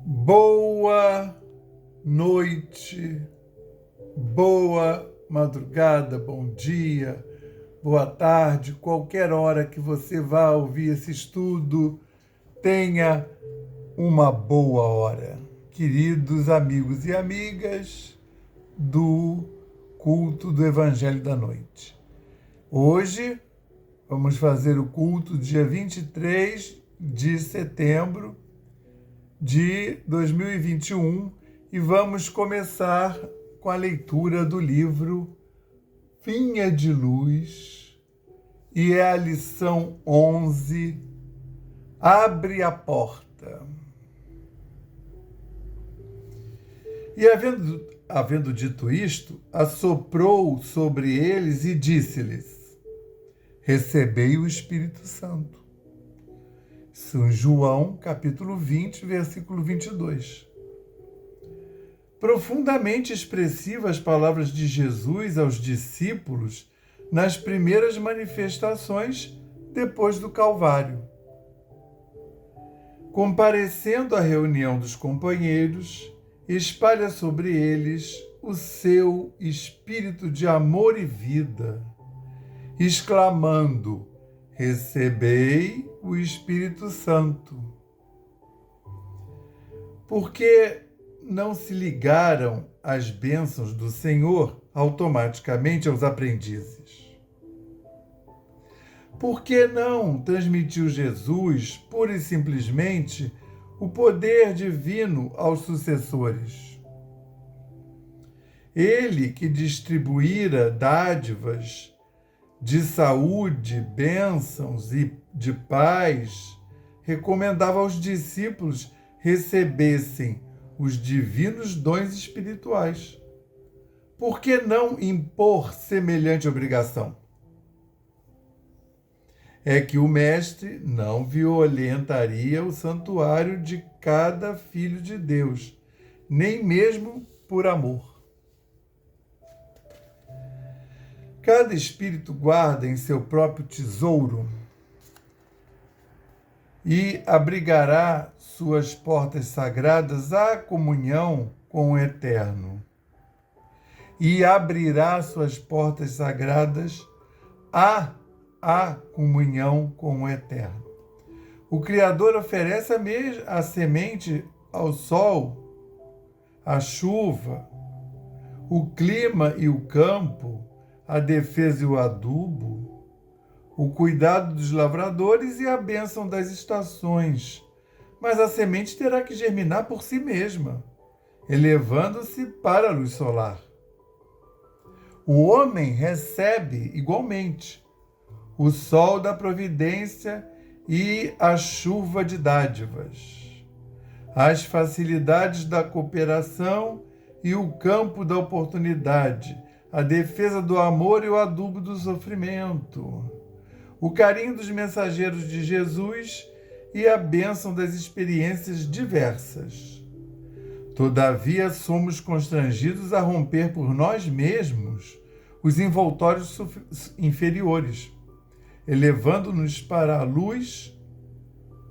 Boa noite, boa madrugada, bom dia, boa tarde, qualquer hora que você vá ouvir esse estudo, tenha uma boa hora. Queridos amigos e amigas do culto do Evangelho da Noite. Hoje vamos fazer o culto dia 23 de setembro de 2021 e vamos começar com a leitura do livro Vinha de Luz e é a lição 11, Abre a Porta. E havendo dito isto, assoprou sobre eles e disse-lhes: Recebei o Espírito Santo. São João, capítulo 20, versículo 22. Profundamente expressivas palavras de Jesus aos discípulos nas primeiras manifestações depois do Calvário. Comparecendo à reunião dos companheiros, espalha sobre eles o seu espírito de amor e vida, exclamando: Recebei o Espírito Santo. Porque não se ligaram às bênçãos do Senhor automaticamente aos aprendizes? Por que não transmitiu Jesus, pura e simplesmente, o poder divino aos sucessores? Ele que distribuíra dádivas de saúde, bênçãos e de paz, recomendava aos discípulos recebessem os divinos dons espirituais. Por que não impor semelhante obrigação? É que o Mestre não violentaria o santuário de cada filho de Deus, nem mesmo por amor. Cada espírito guarda em seu próprio tesouro e abrigará suas portas sagradas à comunhão com o Eterno. E abrirá suas portas sagradas à comunhão com o Eterno. O Criador oferece a semente ao sol, à chuva, o clima e o campo, a defesa e o adubo, o cuidado dos lavradores e a bênção das estações. Mas a semente terá que germinar por si mesma, elevando-se para a luz solar. O homem recebe, igualmente, o sol da providência e a chuva de dádivas, as facilidades da cooperação e o campo da oportunidade, a defesa do amor e o adubo do sofrimento, o carinho dos mensageiros de Jesus e a bênção das experiências diversas. Todavia, somos constrangidos a romper por nós mesmos os envoltórios inferiores, elevando-nos para a luz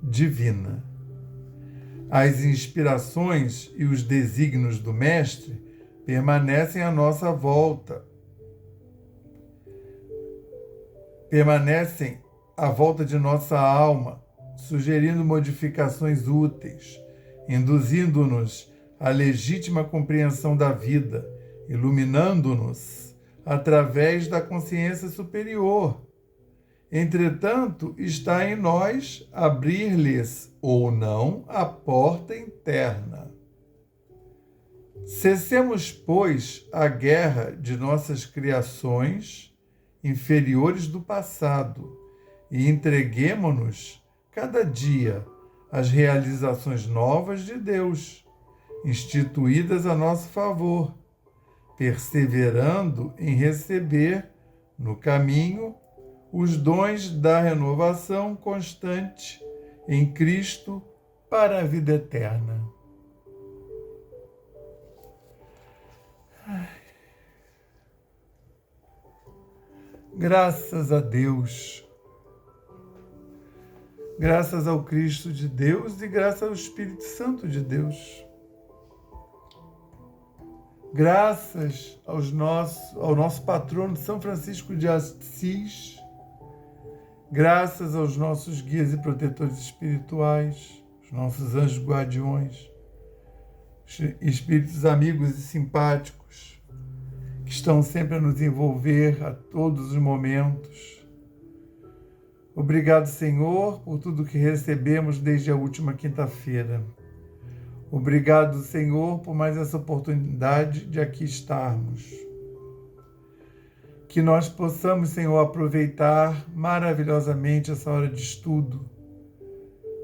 divina. As inspirações e os desígnios do Mestre permanecem à nossa volta, permanecem à volta de nossa alma, sugerindo modificações úteis, induzindo-nos à legítima compreensão da vida, iluminando-nos através da consciência superior. Entretanto, está em nós abrir-lhes ou não a porta interna. Cessemos, pois, a guerra de nossas criações inferiores do passado e entreguemo-nos cada dia às realizações novas de Deus, instituídas a nosso favor, perseverando em receber no caminho os dons da renovação constante em Cristo para a vida eterna. Graças a Deus graças ao Cristo de Deus e graças ao Espírito Santo de Deus. Graças ao nosso patrono São Francisco de Assis, graças aos nossos guias e protetores espirituais, os nossos anjos guardiões, espíritos amigos e simpáticos, que estão sempre a nos envolver a todos os momentos. Obrigado, Senhor, por tudo que recebemos desde a última quinta-feira. Obrigado, Senhor, por mais essa oportunidade de aqui estarmos. Que nós possamos, Senhor, aproveitar maravilhosamente essa hora de estudo.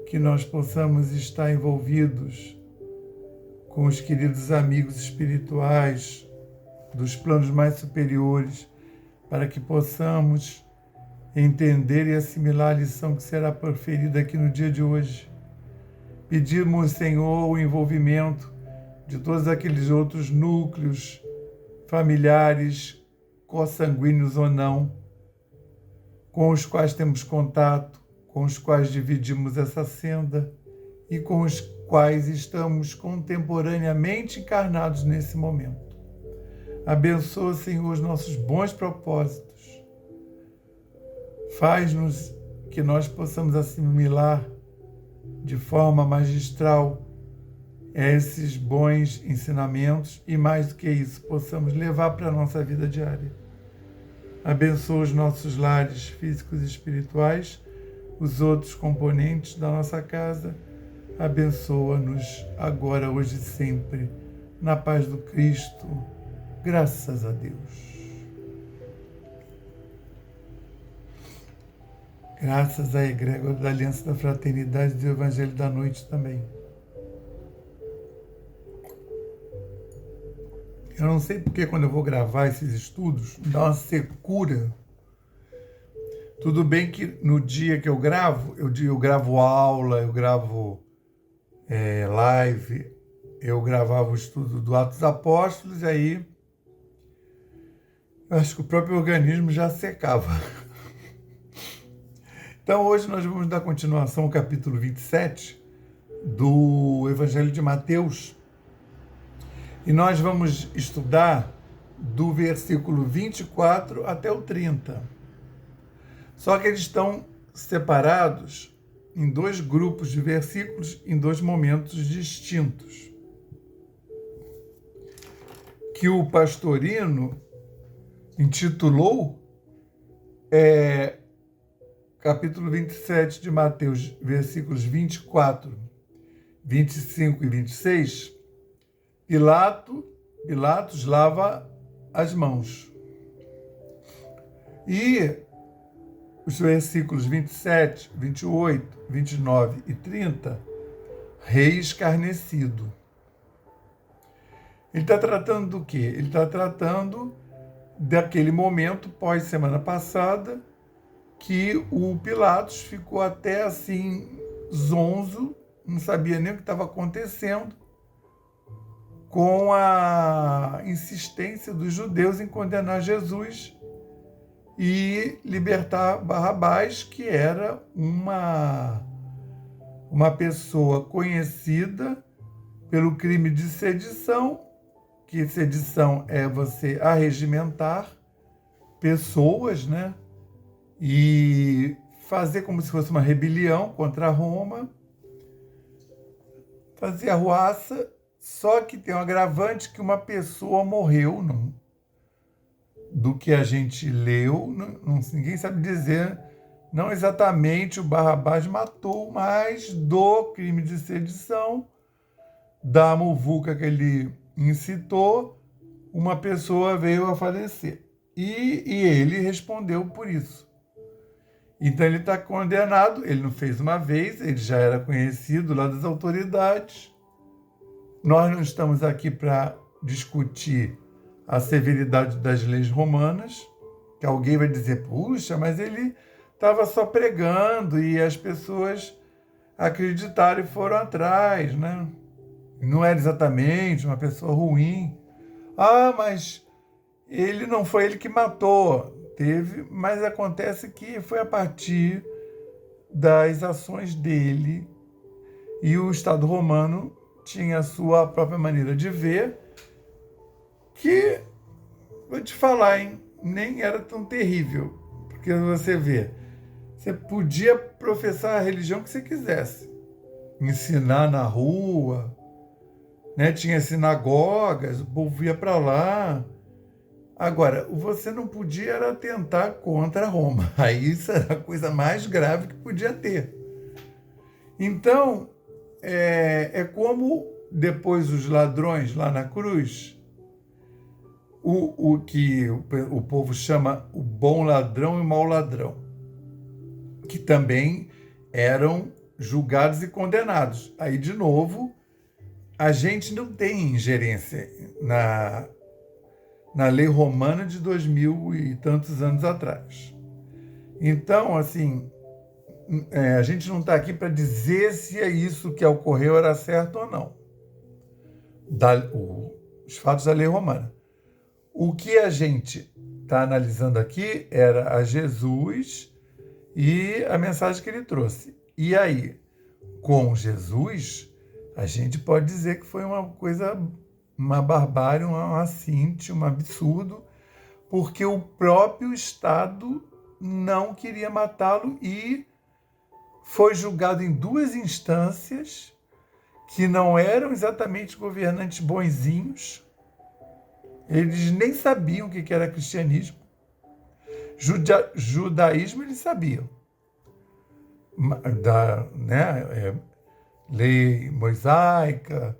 Que nós possamos estar envolvidos com os queridos amigos espirituais dos planos mais superiores, para que possamos entender e assimilar a lição que será proferida aqui no dia de hoje. Pedimos, Senhor, o envolvimento de todos aqueles outros núcleos familiares, consanguíneos ou não, com os quais temos contato, com os quais dividimos essa senda e com os quais estamos contemporaneamente encarnados nesse momento. Abençoa, Senhor, os nossos bons propósitos. Faz-nos que nós possamos assimilar de forma magistral esses bons ensinamentos e, mais do que isso, possamos levar para a nossa vida diária. Abençoa os nossos lares físicos e espirituais, os outros componentes da nossa casa. Abençoa-nos agora, hoje e sempre, na paz do Cristo. Graças a Deus. Graças à egrégora da Aliança da Fraternidade e do Evangelho da Noite também. Eu não sei porque quando eu vou gravar esses estudos, dá uma secura. Tudo bem que no dia que eu gravo aula, eu gravo live, eu gravava o estudo do Atos dos Apóstolos, e aí eu acho que o próprio organismo já secava. Então, hoje nós vamos dar continuação ao capítulo 27 do Evangelho de Mateus. E nós vamos estudar do versículo 24 até o 30. Só que eles estão separados em dois grupos de versículos, em dois momentos distintos. Que o Pastorino intitulou capítulo 27 de Mateus, versículos 24, 25 e 26, Pilatos lava as mãos. E os versículos 27, 28, 29 e 30, rei escarnecido. Ele está tratando do quê? Ele está tratando daquele momento pós-semana passada, que o Pilatos ficou até assim zonzo, não sabia nem o que estava acontecendo, com a insistência dos judeus em condenar Jesus e libertar Barrabás, que era uma pessoa conhecida pelo crime de sedição, que sedição é você arregimentar pessoas, né? E fazer como se fosse uma rebelião contra Roma, fazer arruaça, só que tem um agravante que uma pessoa morreu, não, do que a gente leu, ninguém sabe dizer, não exatamente o Barrabás matou, mas do crime de sedição, da muvuca que ele incitou, uma pessoa veio a falecer. E ele respondeu por isso. Então ele está condenado, ele não fez uma vez, ele já era conhecido lá das autoridades. Nós não estamos aqui para discutir a severidade das leis romanas, que alguém vai dizer, puxa, mas ele estava só pregando e as pessoas acreditaram e foram atrás, né? Não era exatamente uma pessoa ruim. Ah, mas ele não foi ele que matou. Teve, mas acontece que foi a partir das ações dele. E o Estado romano tinha a sua própria maneira de ver, que, vou te falar, hein, nem era tão terrível. Porque você vê, você podia professar a religião que você quisesse, ensinar na rua, né? Tinha sinagogas, o povo ia para lá. Agora, você não podia era atentar contra Roma. Aí isso era a coisa mais grave que podia ter. Então, é como depois os ladrões lá na cruz, o que o povo chama o bom ladrão e o mau ladrão, que também eram julgados e condenados. Aí, de novo, a gente não tem ingerência na lei romana de 2000 e tantos anos atrás. Então, assim, a gente não está aqui para dizer se é isso que ocorreu era certo ou não. Os fatos da lei romana. O que a gente está analisando aqui era a Jesus e a mensagem que ele trouxe. E aí, com Jesus, a gente pode dizer que foi uma coisa, uma barbárie, um assinte, um absurdo, porque o próprio Estado não queria matá-lo e foi julgado em duas instâncias que não eram exatamente governantes bonzinhos. Eles nem sabiam o que era cristianismo. Judaísmo eles sabiam. Lei mosaica,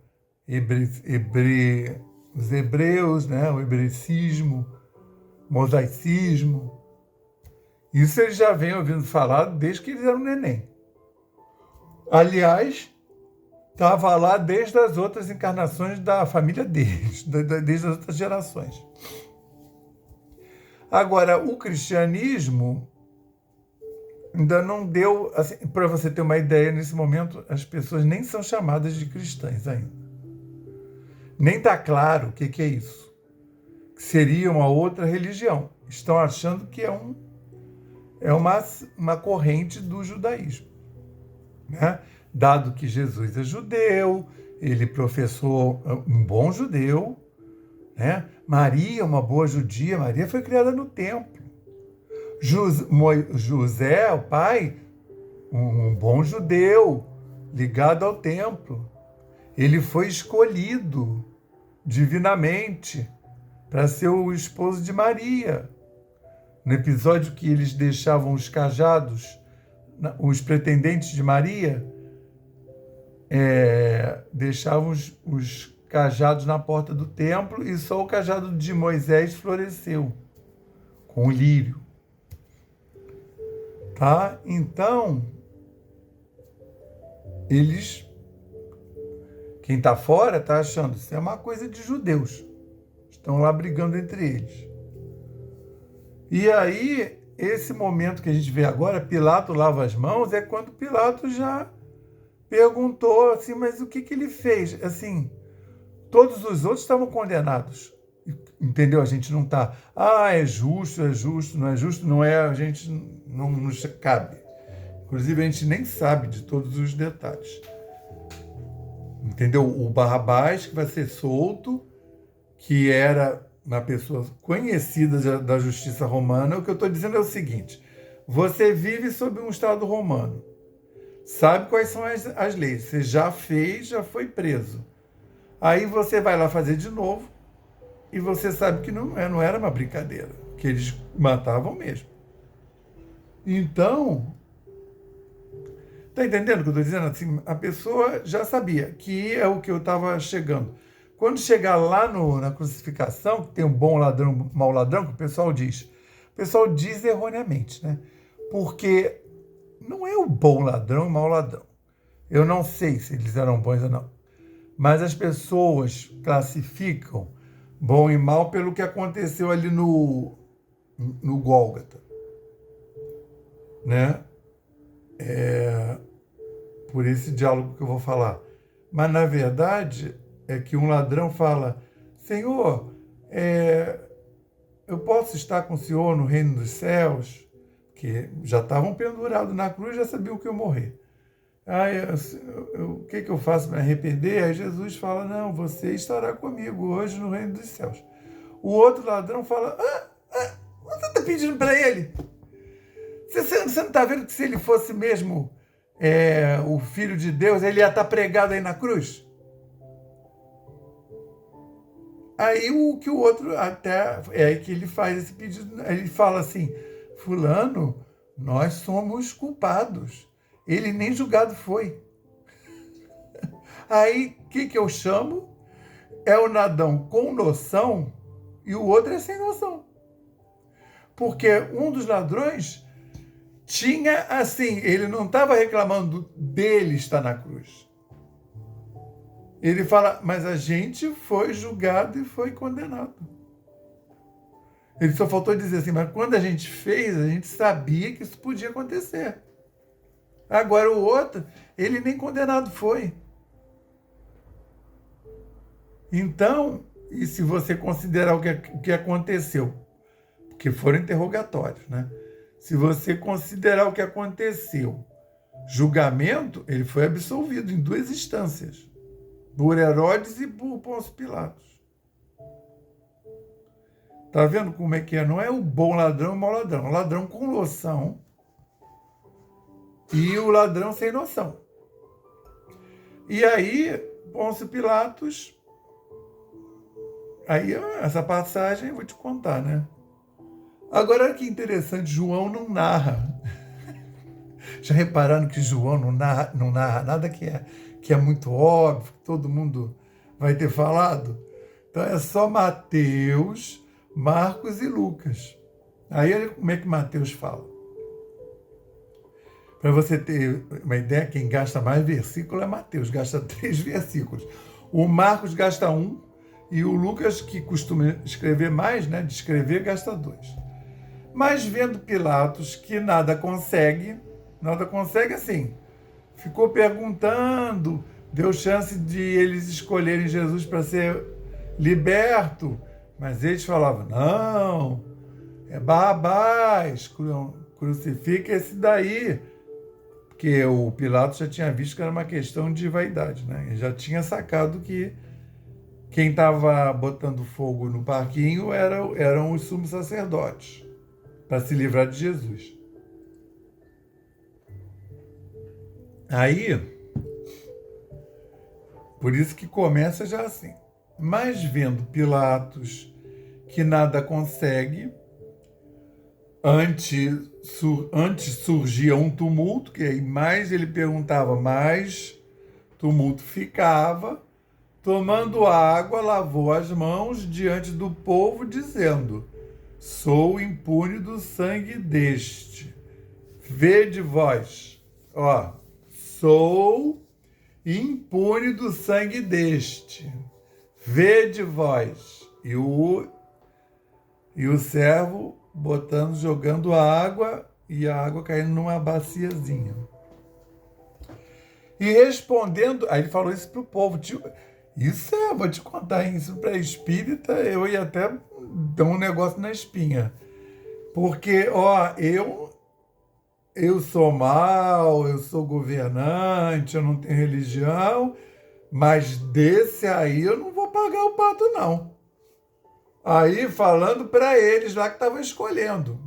os hebreus, né? O hebraicismo, mosaicismo. Isso eles já vêm ouvindo falar desde que eles eram neném. Aliás, estava lá desde as outras encarnações da família deles, desde as outras gerações. Agora, o cristianismo ainda não deu, assim, para você ter uma ideia, nesse momento as pessoas nem são chamadas de cristãs ainda. Nem está claro o que é isso. Que seria uma outra religião. Estão achando que é uma corrente do judaísmo, né? Dado que Jesus é judeu, ele professou um bom judeu, né? Maria, uma boa judia, Maria foi criada no templo. José, o pai, um bom judeu, ligado ao templo. Ele foi escolhido divinamente para ser o esposo de Maria. No episódio que eles deixavam os cajados, os pretendentes de Maria, deixavam os cajados na porta do templo e só o cajado de Moisés floresceu com o lírio. Tá? Então, quem está fora está achando isso é uma coisa de judeus. Estão lá brigando entre eles. E aí, esse momento que a gente vê agora, Pilato lava as mãos, é quando Pilato já perguntou assim, mas o que ele fez? Assim, todos os outros estavam condenados. Entendeu? A gente não está, é justo, não é justo, não é, a gente não nos cabe. Inclusive, a gente nem sabe de todos os detalhes. Entendeu? O Barrabás, que vai ser solto, que era uma pessoa conhecida da justiça romana, o que eu estou dizendo é o seguinte, você vive sob um Estado romano, sabe quais são as leis, você já fez, já foi preso. Aí você vai lá fazer de novo, e você sabe que não era uma brincadeira, que eles matavam mesmo. Então, tá entendendo o que eu estou dizendo? Assim, a pessoa já sabia que é o que eu estava chegando. Quando chegar lá na crucificação, que tem um bom ladrão, um mau ladrão, que o pessoal diz erroneamente, né? Porque não é o bom ladrão e o mau ladrão. Eu não sei se eles eram bons ou não. Mas as pessoas classificam bom e mal pelo que aconteceu ali no Gólgota, né? Por esse diálogo que eu vou falar. Mas, na verdade, é que um ladrão fala, Senhor, eu posso estar com o Senhor no reino dos céus? porque já estavam pendurados na cruz, já sabiam que eu ia morrer. Aí, o que eu faço para me arrepender? Aí Jesus fala, não, você estará comigo hoje no reino dos céus. O outro ladrão fala, você está pedindo para ele? Você não está vendo que se ele fosse mesmo o Filho de Deus, ele ia estar pregado aí na cruz? Aí o outro até é aí que ele faz esse pedido, ele fala assim, fulano, nós somos culpados. Ele nem julgado foi. Aí, o que eu chamo? É o ladrão com noção e o outro é sem noção. Porque um dos ladrões tinha, assim, ele não estava reclamando dele estar na cruz. Ele fala, mas a gente foi julgado e foi condenado. Ele só faltou dizer assim, mas quando a gente fez, a gente sabia que isso podia acontecer. Agora o outro, ele nem condenado foi. Então, e se você considerar o que aconteceu, porque foram interrogatórios, né? Se você considerar o que aconteceu, julgamento, ele foi absolvido em 2 instâncias, por Herodes e por Pôncio Pilatos. Tá vendo como é que é? Não é o bom ladrão e o mau ladrão. O ladrão com noção e o ladrão sem noção. E aí, Pôncio Pilatos... Aí, essa passagem, eu vou te contar, né? Agora, olha que interessante, João não narra. Já repararam que João não narra nada que é muito óbvio, que todo mundo vai ter falado? Então, é só Mateus, Marcos e Lucas. Aí, olha como é que Mateus fala. Para você ter uma ideia, quem gasta mais versículo é Mateus, gasta 3 versículos. O Marcos gasta 1, e o Lucas, que costuma escrever mais, né, de escrever, gasta 2. Mas vendo Pilatos que nada consegue assim, ficou perguntando, deu chance de eles escolherem Jesus para ser liberto, mas eles falavam, não, é Barrabás, crucifica esse daí, porque o Pilatos já tinha visto que era uma questão de vaidade, né? Ele já tinha sacado que quem estava botando fogo no parquinho eram os sumos sacerdotes, para se livrar de Jesus. Aí, por isso que começa já assim. Mas vendo Pilatos que nada consegue, antes surgia um tumulto, que aí mais ele perguntava, mais tumulto ficava. Tomando água, lavou as mãos diante do povo, dizendo, sou impune do sangue deste. Vede vós, sou impune do sangue deste. Vede vós. E o servo jogando água, e a água caindo numa baciazinha. E respondendo, aí ele falou isso para o povo, vou te contar, isso para espírita, eu ia até dar um negócio na espinha. Porque, eu sou mau, eu sou governante, eu não tenho religião, mas desse aí eu não vou pagar o pato, não. Aí, falando para eles lá que estavam escolhendo.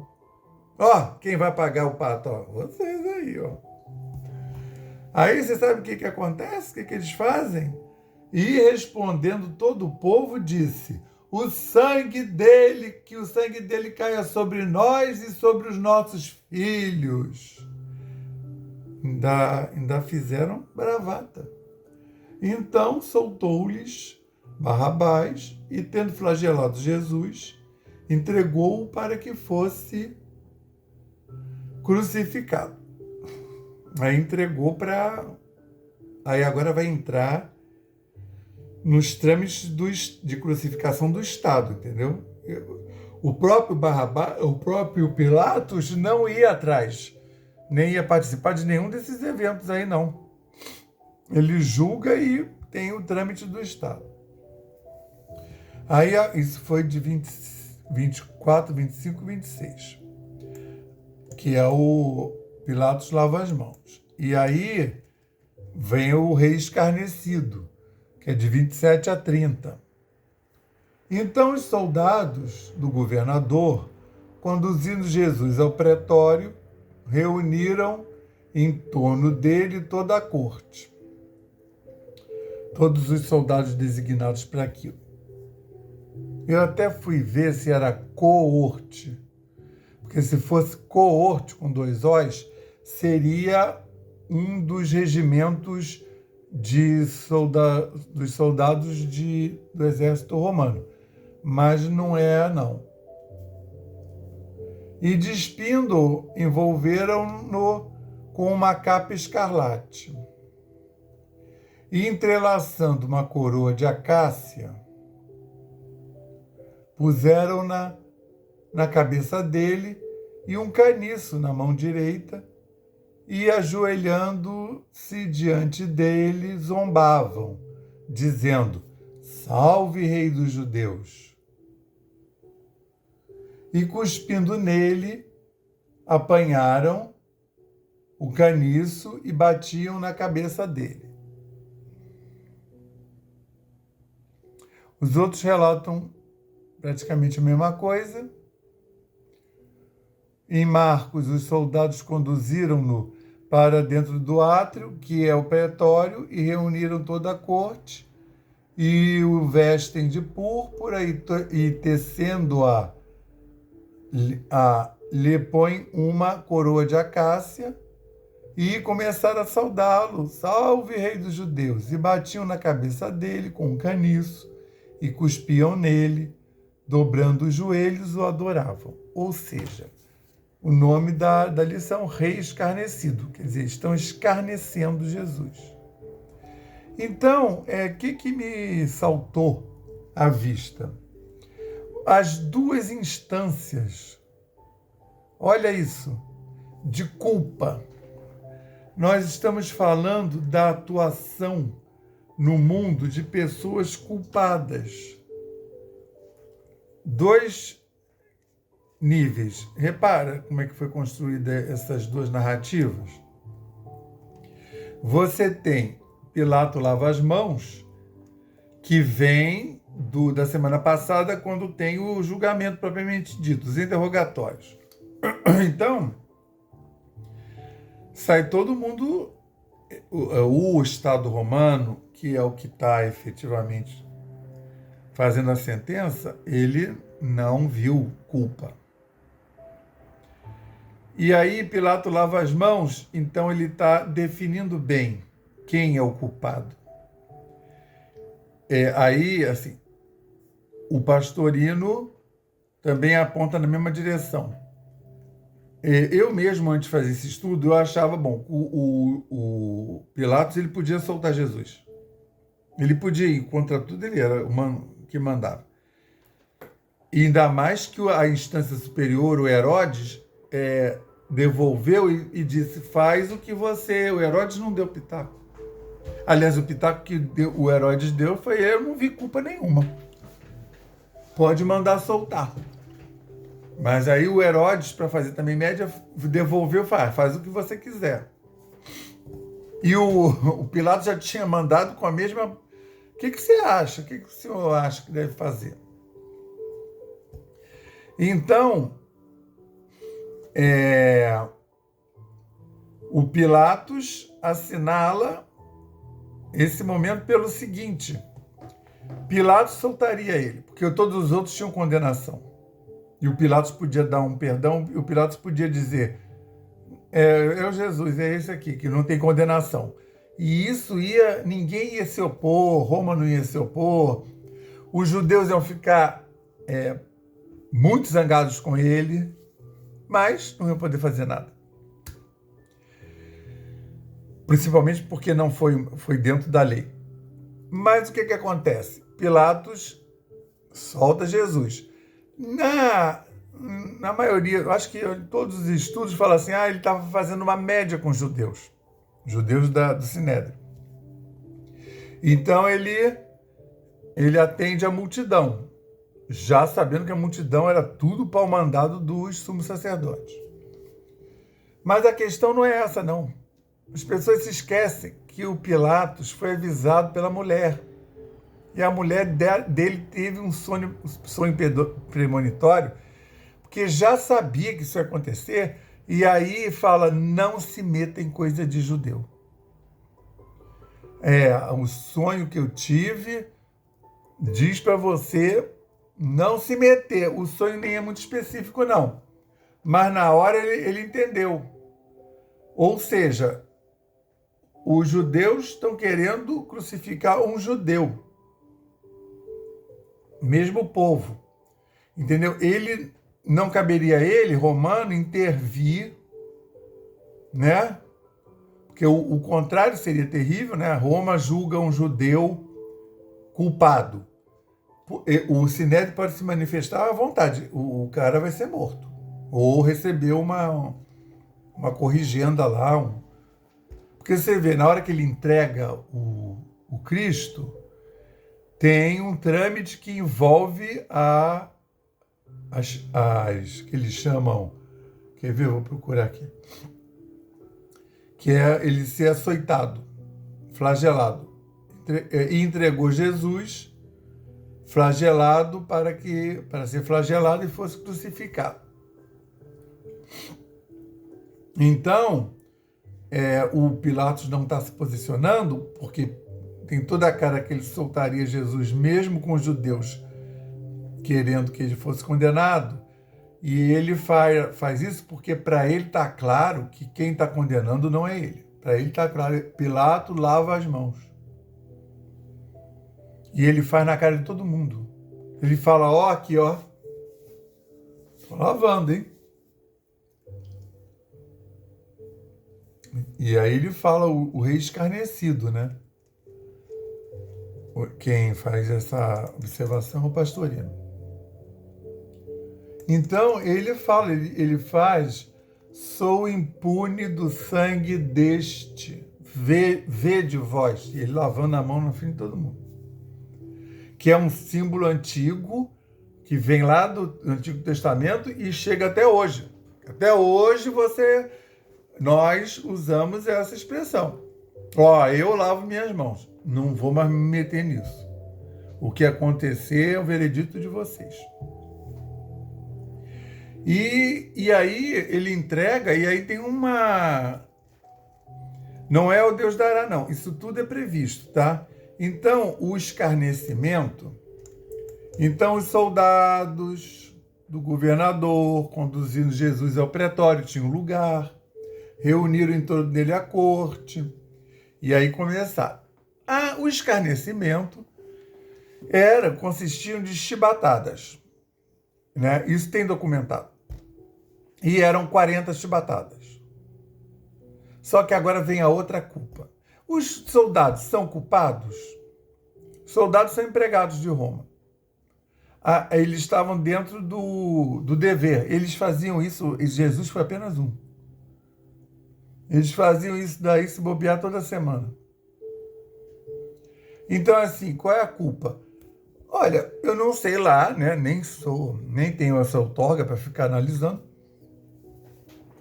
Quem vai pagar o pato? Vocês aí, Aí, você sabe o que acontece? O que eles fazem? E respondendo todo o povo, disse, que o sangue dele caia sobre nós e sobre os nossos filhos. Ainda fizeram bravata. Então soltou-lhes Barrabás e, tendo flagelado Jesus, entregou-o para que fosse crucificado. Aí entregou para... Aí agora vai entrar nos trâmites de crucificação do Estado, entendeu? O próprio Pilatos não ia atrás, nem ia participar de nenhum desses eventos aí, não. Ele julga e tem o trâmite do Estado. Aí isso foi de 24, 25 e 26. que é o Pilatos lava as mãos. E aí vem o rei escarnecido, que é de 27 a 30. Então os soldados do governador, conduzindo Jesus ao pretório, reuniram em torno dele toda a corte. Todos os soldados designados para aquilo. Eu até fui ver se era coorte, porque se fosse coorte com 2 Os, seria um dos regimentos dos soldados do exército romano. Mas não é, não. E despindo, envolveram-no com uma capa escarlate. E entrelaçando uma coroa de acácia, puseram-na na cabeça dele e um caniço na mão direita, e ajoelhando-se diante dele, zombavam, dizendo: Salve, Rei dos Judeus! E cuspindo nele, apanharam o caniço e batiam na cabeça dele. Os outros relatam praticamente a mesma coisa. Em Marcos, os soldados conduziram-no para dentro do átrio, que é o pretório, e reuniram toda a corte, e o vestem de púrpura, e tecendo-a, lhe põem uma coroa de acácia, e começaram a saudá-lo. Salve, Rei dos Judeus! E batiam na cabeça dele com um caniço, e cuspiam nele, dobrando os joelhos, o adoravam. Ou seja, o nome da lição, rei escarnecido, quer dizer, estão escarnecendo Jesus. Então, o que me saltou à vista? As 2 instâncias, olha isso, de culpa. Nós estamos falando da atuação no mundo de pessoas culpadas. 2 níveis. Repara como é que foi construída essas 2 narrativas. Você tem Pilato lava as mãos, que vem da semana passada, quando tem o julgamento propriamente dito, os interrogatórios. Então, sai todo mundo, o Estado romano, que é o que está efetivamente fazendo a sentença, ele não viu culpa. E aí Pilato lava as mãos, então ele está definindo bem quem é o culpado. Aí, assim, o Pastorino também aponta na mesma direção. Eu mesmo, antes de fazer esse estudo, eu achava, bom, o Pilatos, ele podia soltar Jesus. Ele podia ir contra tudo, ele era o que mandava. E ainda mais que a instância superior, o Herodes, devolveu e disse, faz o que você... O Herodes não deu pitaco. Aliás, o pitaco que o Herodes deu foi, eu não vi culpa nenhuma. Pode mandar soltar. Mas aí o Herodes, para fazer também média, devolveu, faz o que você quiser. E o Pilatos já tinha mandado com a mesma... O que você acha? O que o senhor acha que deve fazer? Então, o Pilatos assinala esse momento pelo seguinte: Pilatos soltaria ele, porque todos os outros tinham condenação. E o Pilatos podia dar um perdão, e o Pilatos podia dizer, é o Jesus, é esse aqui, que não tem condenação. E isso ninguém ia se opor, Roma não ia se opor, os judeus iam ficar muito zangados com ele, mas não iam poder fazer nada. Principalmente porque não foi dentro da lei. Mas o que acontece? Pilatos solta Jesus. Na maioria, eu acho que todos os estudos falam assim, ele estava fazendo uma média com os judeus do Sinédrio. Então ele atende a multidão, já sabendo que a multidão era tudo pau mandado dos sumos sacerdotes. Mas a questão não é essa, não. As pessoas se esquecem que o Pilatos foi avisado pela mulher. E a mulher dele teve um sonho premonitório, porque já sabia que isso ia acontecer, e aí fala, não se meta em coisa de judeu. O sonho que eu tive diz para você não se meter. O sonho nem é muito específico, não. Mas na hora ele entendeu. Ou seja, os judeus estão querendo crucificar um judeu. Mesmo povo. Entendeu? Não caberia a ele, romano, intervir, né? Porque o contrário seria terrível, né? Roma julga um judeu culpado. O Sinédrio pode se manifestar à vontade. O cara vai ser morto. Ou receber uma corrigenda lá. Porque você vê, na hora que ele entrega o Cristo, tem um trâmite que envolve que eles chamam... Quer ver? Vou procurar aqui. Que é ele ser açoitado, flagelado. E entregou Jesus flagelado para ser flagelado e fosse crucificado. Então, o Pilatos não está se posicionando, porque tem toda a cara que ele soltaria Jesus, mesmo com os judeus querendo que ele fosse condenado, e ele faz isso porque para ele está claro que quem está condenando não é ele. Para ele está claro, Pilato lava as mãos. E ele faz na cara de todo mundo. Ele fala, aqui, ó. Tô lavando, hein? E aí ele fala o rei escarnecido, né? Quem faz essa observação é o Pastorino. Então, ele fala, ele faz, sou impune do sangue deste, vede vós, ele lavando a mão na frente de todo mundo. Que é um símbolo antigo, que vem lá do Antigo Testamento e chega até hoje. Até hoje nós usamos essa expressão. Eu lavo minhas mãos, não vou mais me meter nisso. O que acontecer é o veredito de vocês. E aí ele entrega, e aí tem uma... Não é o Deus dará, não. Isso tudo é previsto, tá? Então, o escarnecimento... Então, os soldados do governador, conduzindo Jesus ao pretório, tinham lugar, reuniram em torno dele a corte, e aí começaram. O escarnecimento consistia de chibatadas, né? Isso tem documentado. E eram 40 chibatadas. Só que agora vem a outra culpa. Os soldados são culpados? Os soldados são empregados de Roma. Eles estavam dentro do dever. Eles faziam isso, e Jesus foi apenas um. Eles faziam isso daí se bobear toda semana. Então, assim, qual é a culpa? Olha, eu não sei lá, né? Nem tenho essa outorga para ficar analisando.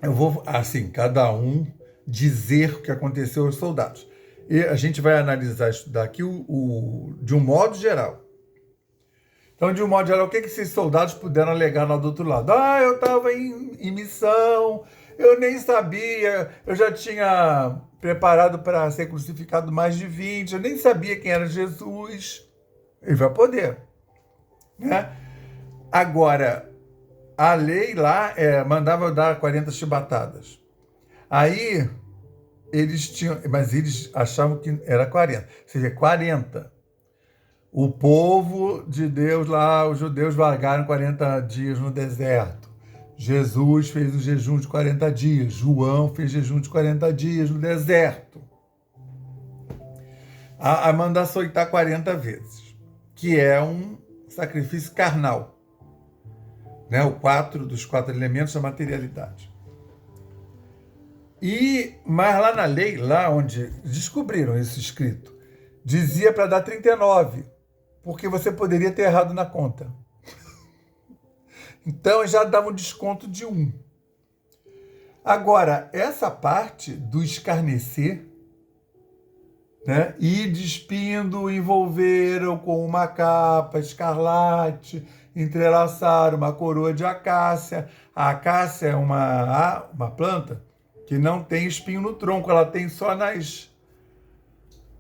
Eu vou, assim, cada um dizer o que aconteceu aos soldados. E a gente vai analisar isso daqui de um modo geral. Então, de um modo geral, o que esses soldados puderam alegar lá do outro lado? Eu estava em missão, eu nem sabia, eu já tinha preparado para ser crucificado mais de 20, eu nem sabia quem era Jesus. Ele vai poder, né? Agora, a lei lá mandava dar 40 chibatadas. Aí, mas eles achavam que era 40. Ou seja, 40. O povo de Deus lá, os judeus vagaram 40 dias no deserto. Jesus fez um jejum de 40 dias. João fez jejum de 40 dias no deserto. A manda açoitar 40 vezes, que é um sacrifício carnal. Né, dos 4 elementos da materialidade. Mas lá na lei, lá onde descobriram isso escrito, dizia para dar 39, porque você poderia ter errado na conta. Então já dava um desconto de 1. Agora, essa parte do escarnecer, né? E despindo, envolveram com uma capa escarlate, entrelaçaram uma coroa de acácia. A acácia é uma planta que não tem espinho no tronco, ela tem só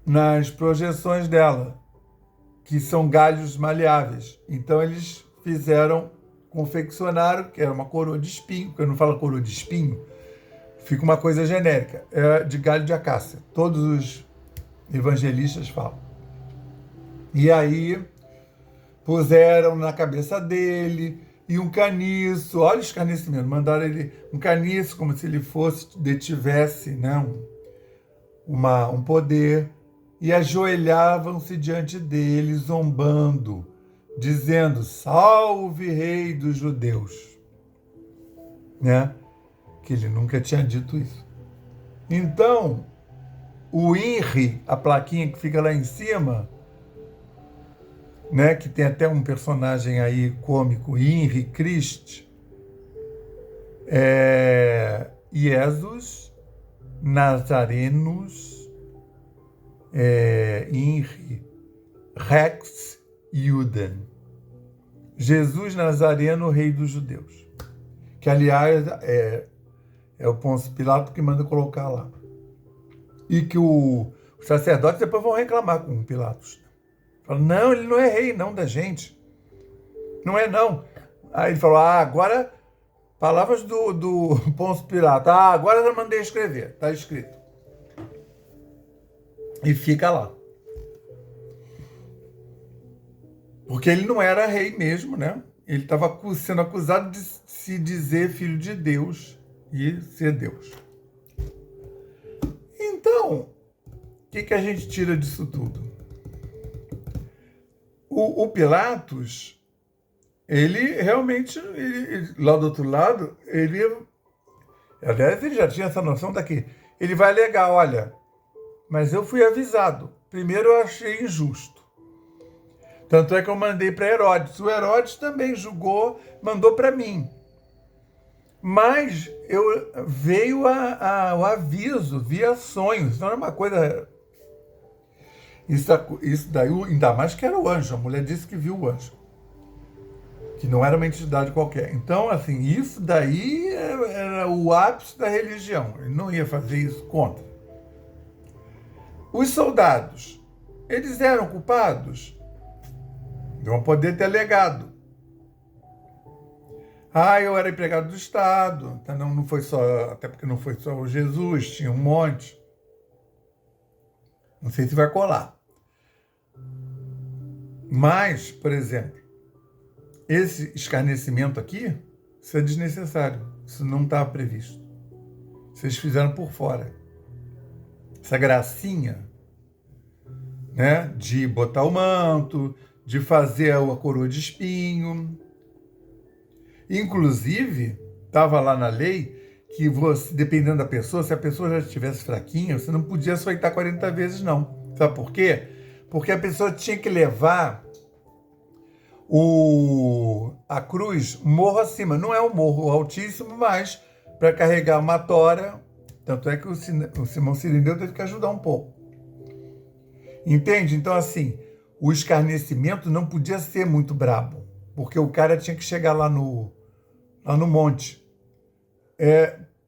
nas projeções dela, que são galhos maleáveis. Então eles confeccionaram, que era uma coroa de espinho, porque eu não falo coroa de espinho, fica uma coisa genérica, é de galho de acácia. Todos os evangelistas falam. E aí puseram na cabeça dele e um caniço, olha o escarnecimento, mandaram ele um caniço como se ele detivesse, né, um poder, e ajoelhavam-se diante dele, zombando, dizendo: salve, rei dos judeus, né? Que ele nunca tinha dito isso. Então, o INRI, a plaquinha que fica lá em cima, né, que tem até um personagem aí cômico, INRI Christ, Jesus Nazarenus, INRI Rex Juden. Jesus Nazareno, rei dos judeus. Que, aliás, é o Pôncio Pilato que manda colocar lá. E que os sacerdotes depois vão reclamar com o Pilatos. Falam: não, ele não é rei, não, da gente. Não é, não. Aí ele falou: agora, palavras do Pôncio Pilato. Agora eu mandei escrever. Está escrito. E fica lá. Porque ele não era rei mesmo, né? Ele estava sendo acusado de se dizer filho de Deus e ser Deus. Então, o que a gente tira disso tudo? O Pilatos, ele realmente, lá do outro lado, aliás, ele já tinha essa noção daqui. Ele vai alegar: olha, mas eu fui avisado. Primeiro eu achei injusto. Tanto é que eu mandei para Herodes. O Herodes também julgou, mandou para mim. Mas veio o aviso via sonhos. Não era uma coisa... Isso daí, ainda mais que era o anjo. A mulher disse que viu o anjo. Que não era uma entidade qualquer. Então, assim, isso daí era o ápice da religião. Ele não ia fazer isso contra. Os soldados, eles eram culpados? Vão poder ter alegado: eu era empregado do Estado. Então não foi só, até porque não foi só o Jesus, tinha um monte. Não sei se vai colar. Mas, por exemplo, esse escarnecimento aqui, isso é desnecessário. Isso não estava previsto. Vocês fizeram por fora. Essa gracinha, né, de botar o manto, de fazer a coroa de espinho. Inclusive, estava lá na lei que você, dependendo da pessoa, se a pessoa já estivesse fraquinha, você não podia açoitar 40 vezes, não. Sabe por quê? Porque a pessoa tinha que levar a cruz morro acima. Não é um morro altíssimo, mas para carregar uma tora. Tanto é que o Simão Cirineu teve que ajudar um pouco. Entende? Então, assim, o escarnecimento não podia ser muito brabo, porque o cara tinha que chegar lá no monte.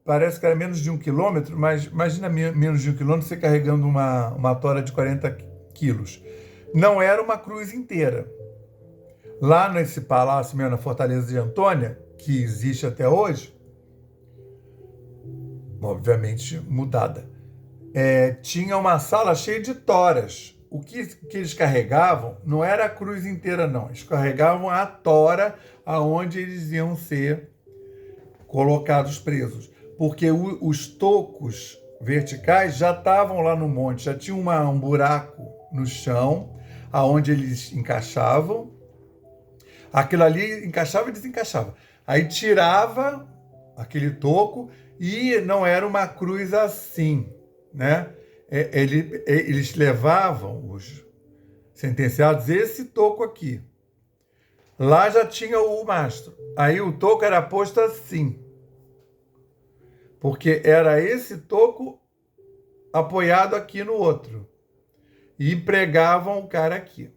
Parece que era menos de 1 quilômetro, mas imagina menos de 1 quilômetro você carregando uma tora de 40 quilos. Não era uma cruz inteira. Lá nesse palácio mesmo, na Fortaleza de Antônia, que existe até hoje, obviamente mudada, tinha uma sala cheia de toras. O que eles carregavam não era a cruz inteira, não. Eles carregavam a tora aonde eles iam ser colocados presos. Porque os tocos verticais já estavam lá no monte, já tinha um buraco no chão, aonde eles encaixavam. Aquilo ali encaixava e desencaixava. Aí tirava aquele toco e não era uma cruz assim, né? Eles levavam, os sentenciados, esse toco aqui. Lá já tinha o mastro. Aí o toco era posto assim. porque era esse toco apoiado aqui no outro. E pregavam o cara aqui.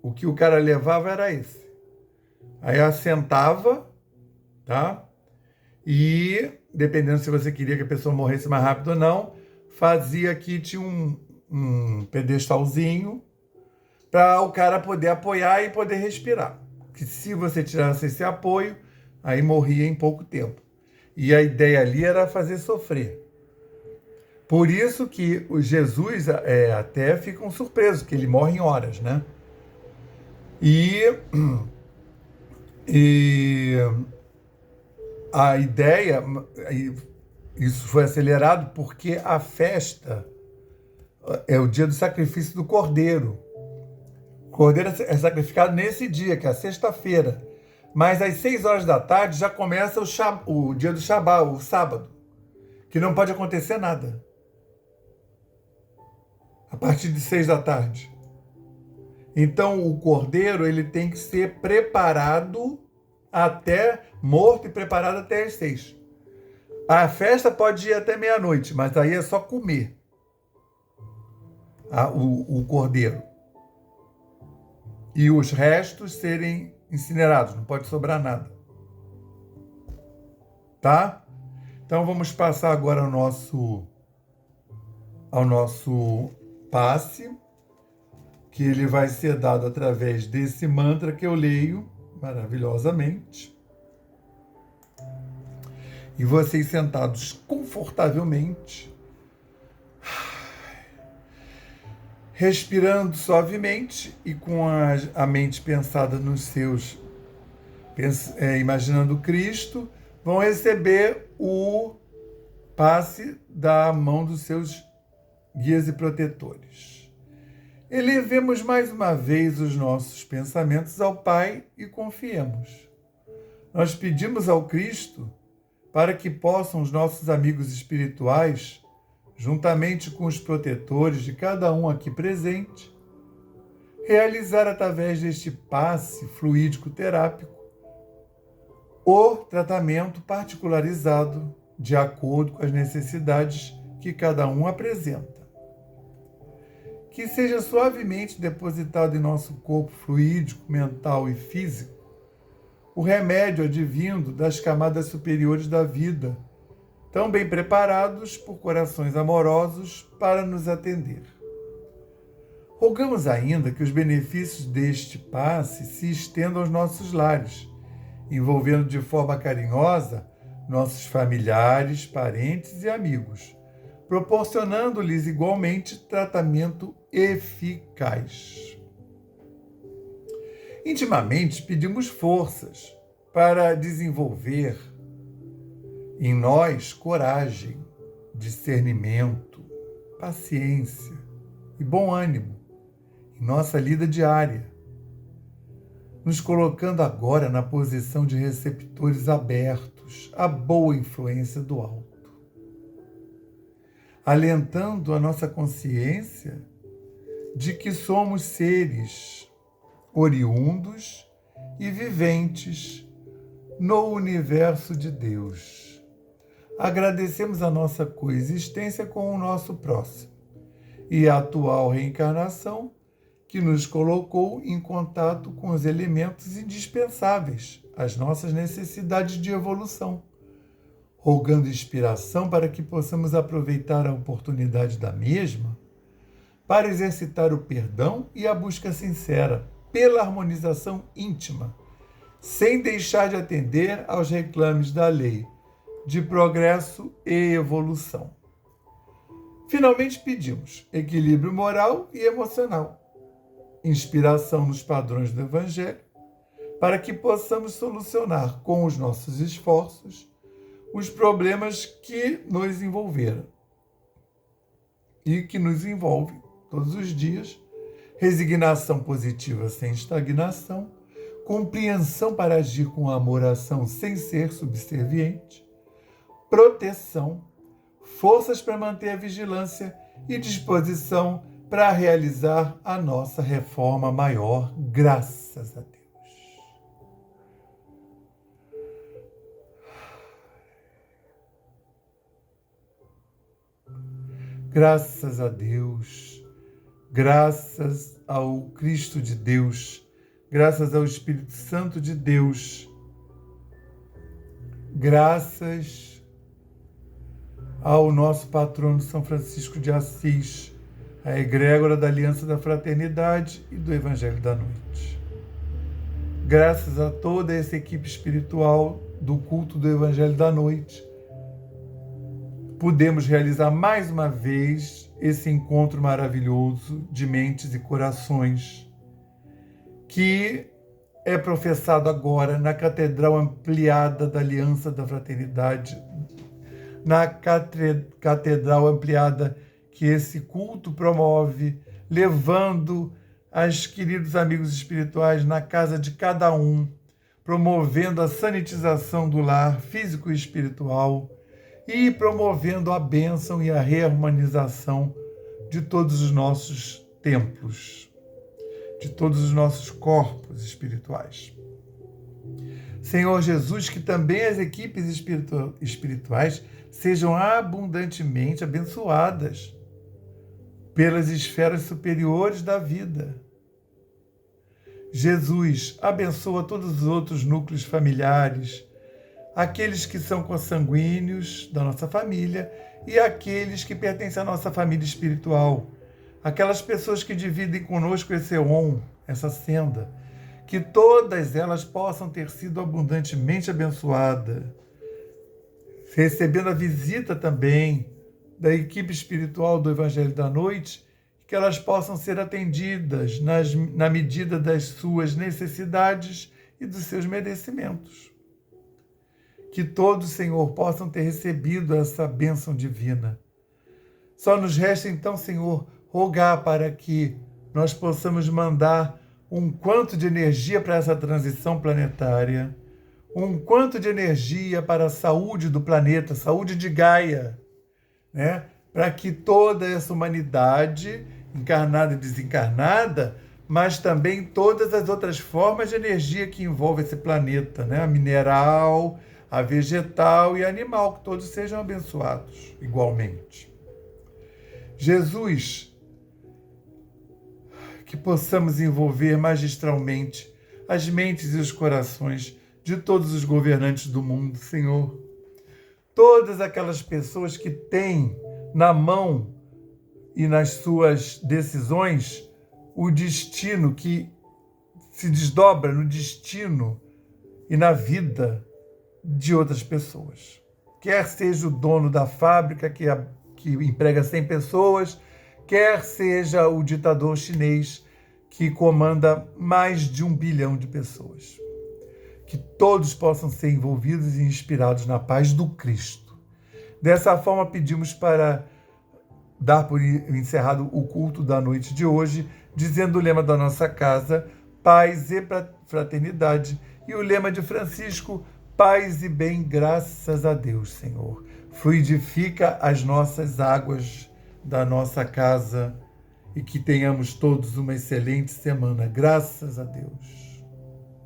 O que o cara levava era esse. Aí assentava, tá? E, dependendo se você queria que a pessoa morresse mais rápido ou não, fazia aqui, tinha um pedestalzinho para o cara poder apoiar e poder respirar. Que se você tirasse esse apoio, aí morria em pouco tempo. E a ideia ali era fazer sofrer. Por isso que os Jesus até ficam surpresos, que ele morre em horas, né? E a ideia, isso foi acelerado porque a festa é o dia do sacrifício do Cordeiro. O Cordeiro é sacrificado nesse dia, que é a sexta-feira. Mas às 6 horas da tarde já começa o dia do Shabá, o sábado, que não pode acontecer nada. A partir de 6 da tarde. Então o cordeiro ele tem que ser preparado morto e preparado até as 6. A festa pode ir até meia-noite, mas aí é só comer o cordeiro. E os restos serem incinerados, não pode sobrar nada. Tá? Então vamos passar agora ao nosso passe, que ele vai ser dado através desse mantra que eu leio maravilhosamente. E vocês sentados confortavelmente, respirando suavemente e com a mente pensada nos seus, imaginando Cristo, vão receber o passe da mão dos seus guias e protetores. Elevemos mais uma vez os nossos pensamentos ao Pai e confiemos. Nós pedimos ao Cristo para que possam os nossos amigos espirituais, juntamente com os protetores de cada um aqui presente, realizar através deste passe fluídico terápico o tratamento particularizado de acordo com as necessidades que cada um apresenta. Que seja suavemente depositado em nosso corpo fluídico, mental e físico o remédio advindo das camadas superiores da vida, tão bem preparados por corações amorosos para nos atender. Rogamos ainda que os benefícios deste passe se estendam aos nossos lares, envolvendo de forma carinhosa nossos familiares, parentes e amigos, proporcionando-lhes igualmente tratamento eficaz. Intimamente pedimos forças para desenvolver em nós coragem, discernimento, paciência e bom ânimo em nossa lida diária, nos colocando agora na posição de receptores abertos à boa influência do alto, alentando a nossa consciência de que somos seres oriundos e viventes no universo de Deus. Agradecemos a nossa coexistência com o nosso próximo e a atual reencarnação que nos colocou em contato com os elementos indispensáveis às nossas necessidades de evolução, rogando inspiração para que possamos aproveitar a oportunidade da mesma para exercitar o perdão e a busca sincera pela harmonização íntima, sem deixar de atender aos reclames da lei de progresso e evolução. Finalmente pedimos equilíbrio moral e emocional, inspiração nos padrões do Evangelho, para que possamos solucionar com os nossos esforços os problemas que nos envolveram e que nos envolvem todos os dias, resignação positiva sem estagnação, compreensão para agir com amor à ação sem ser subserviente, proteção, forças para manter a vigilância e disposição para realizar a nossa reforma maior, graças a Deus. Graças a Deus, graças ao Cristo de Deus, graças ao Espírito Santo de Deus, graças ao nosso patrono São Francisco de Assis, a egrégora da Aliança da Fraternidade e do Evangelho da Noite. Graças a toda essa equipe espiritual do culto do Evangelho da Noite, pudemos realizar mais uma vez esse encontro maravilhoso de mentes e corações que é professado agora na Catedral Ampliada da Aliança da Fraternidade, na Catedral Ampliada que esse culto promove, levando aos queridos amigos espirituais na casa de cada um, promovendo a sanitização do lar físico e espiritual, e promovendo a bênção e a reharmonização de todos os nossos templos, de todos os nossos corpos espirituais. Senhor Jesus, que também as equipes espirituais sejam abundantemente abençoadas pelas esferas superiores da vida. Jesus, abençoa todos os outros núcleos familiares, aqueles que são consanguíneos da nossa família e aqueles que pertencem à nossa família espiritual, aquelas pessoas que dividem conosco esse éon, essa senda, que todas elas possam ter sido abundantemente abençoadas, recebendo a visita também da equipe espiritual do Evangelho da Noite, que elas possam ser atendidas na medida das suas necessidades e dos seus merecimentos. Que todos, Senhor, possam ter recebido essa bênção divina. Só nos resta, então, Senhor, rogar para que nós possamos mandar um quanto de energia para essa transição planetária, um quanto de energia para a saúde do planeta, saúde de Gaia, né? Para que toda essa humanidade, encarnada e desencarnada, mas também todas as outras formas de energia que envolvem esse planeta, né? A mineral, a vegetal e a animal, que todos sejam abençoados igualmente. Jesus, que possamos envolver magistralmente as mentes e os corações de todos os governantes do mundo, Senhor. Todas aquelas pessoas que têm na mão e nas suas decisões o destino que se desdobra no destino e na vida de outras pessoas. Quer seja o dono da fábrica que emprega 100 pessoas, quer seja o ditador chinês que comanda mais de 1 bilhão de pessoas. Que todos possam ser envolvidos e inspirados na paz do Cristo. Dessa forma, pedimos para dar por encerrado o culto da noite de hoje, dizendo o lema da nossa casa, paz e fraternidade, e o lema de Francisco, paz e bem, graças a Deus, Senhor. Fluidifica as nossas águas da nossa casa e que tenhamos todos uma excelente semana, graças a Deus.